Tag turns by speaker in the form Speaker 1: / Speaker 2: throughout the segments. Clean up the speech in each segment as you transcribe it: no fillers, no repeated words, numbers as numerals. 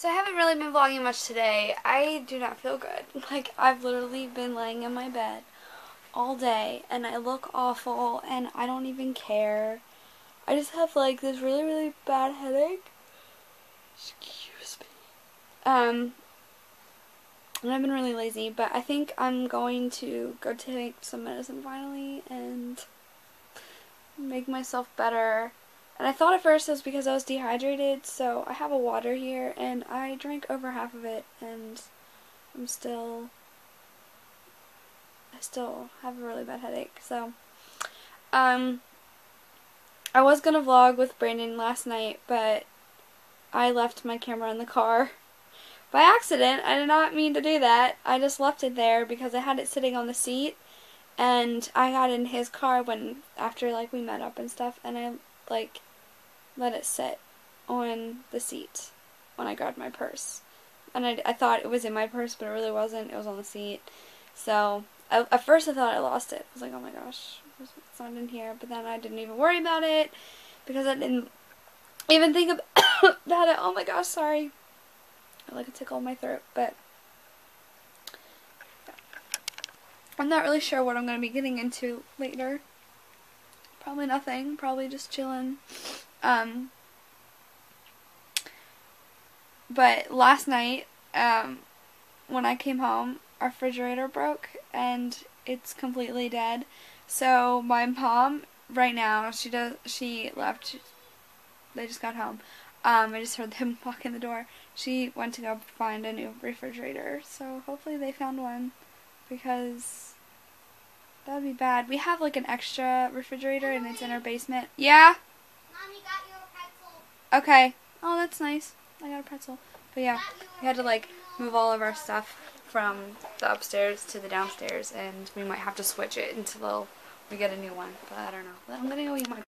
Speaker 1: So I haven't really been vlogging much today. I do not feel good. Like, I've literally been laying in my bed all day and I look awful and I don't even care. I just have like this really, really bad headache. Excuse me. And I've been really lazy, but I think I'm going to go take some medicine finally and make myself better. And I thought at first it was because I was dehydrated, so I have a water here and I drank over half of it and I still have a really bad headache. So I was gonna vlog with Brandon last night, but I left my camera in the car by accident. I did not mean to do that. I just left it there because I had it sitting on the seat, and I got in his car after like we met up and stuff, and I like let it sit on the seat when I grabbed my purse. And I thought it was in my purse, but it really wasn't. It was on the seat. So at first I thought I lost it. I was like, oh my gosh, it's not in here. But then I didn't even worry about it because I didn't even think about it. Oh my gosh, sorry. I like a tickle in my throat, but I'm not really sure what I'm going to be getting into later. Probably nothing. Probably just chilling. But last night, when I came home, our refrigerator broke and it's completely dead. So my mom, right now, she left. They just got home. I just heard them walk in the door. She went to go find a new refrigerator. So hopefully they found one, because that would be bad. We have like an extra refrigerator and it's in our basement. Yeah?
Speaker 2: Mommy got you a pretzel.
Speaker 1: Okay. Oh, that's nice. I got a pretzel. But yeah, we had to like move all of our stuff from the upstairs to the downstairs, and we might have to switch it until we get a new one. But I don't know. But I'm gonna go eat my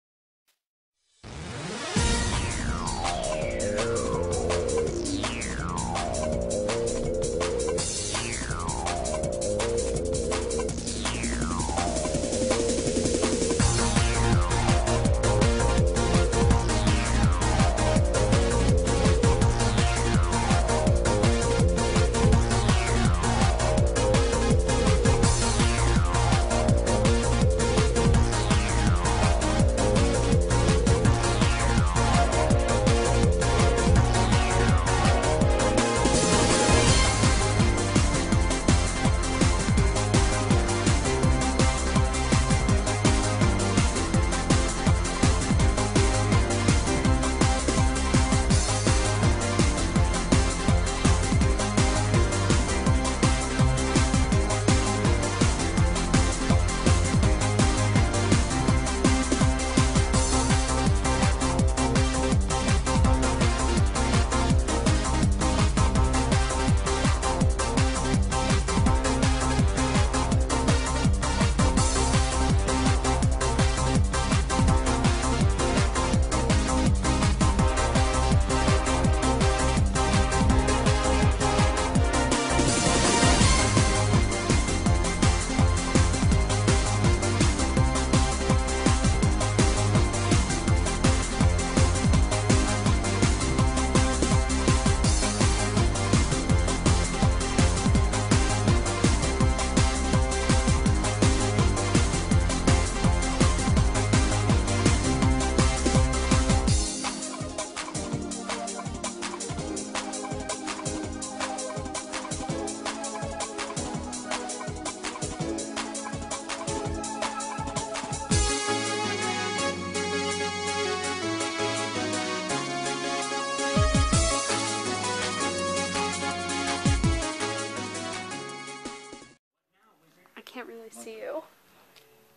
Speaker 1: I can't really see you,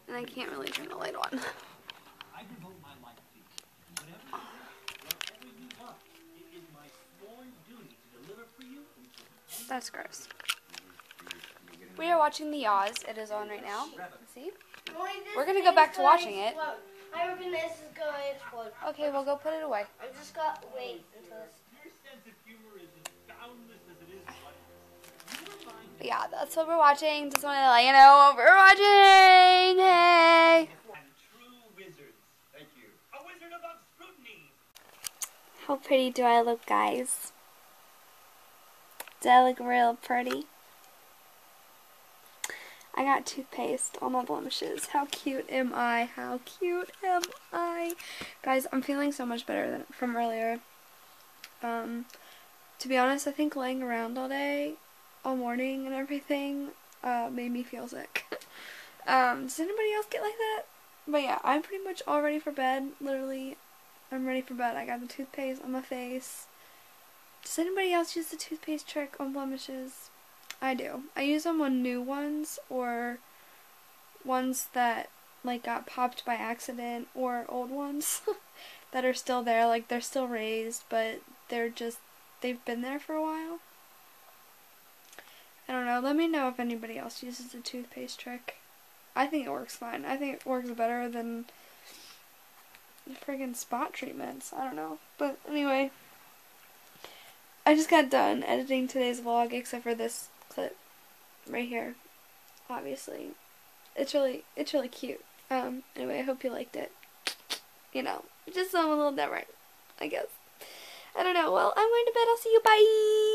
Speaker 1: and I can't really turn the light on. That's gross. We are watching the Oz. It is on right now. See? We're gonna go back to watching it.
Speaker 2: I reckon this is going to explode.
Speaker 1: Okay, we'll go put it away.
Speaker 2: I just got to wait until this.
Speaker 1: But yeah, that's what we're watching. Just wanted to let you know what we're watching. Hey! How pretty do I look, guys? Do I look real pretty? I got toothpaste on my blemishes. How cute am I? How cute am I? Guys, I'm feeling so much better than from earlier. To be honest, I think laying around all day, all morning and everything, made me feel sick. Does anybody else get like that? But yeah, I'm pretty much all ready for bed. Literally, I'm ready for bed. I got the toothpaste on my face. Does anybody else use the toothpaste trick on blemishes? I do. I use them on new ones or ones that like got popped by accident, or old ones that are still there, like they're still raised but they've been there for a while. I don't know. Let me know if anybody else uses the toothpaste trick. I think it works fine. I think it works better than the friggin' spot treatments. I don't know. But anyway, I just got done editing today's vlog, except for this clip right here. Obviously, it's really cute. Anyway, I hope you liked it. You know, just something a little different, I guess. I don't know. Well, I'm going to bed. I'll see you. Bye.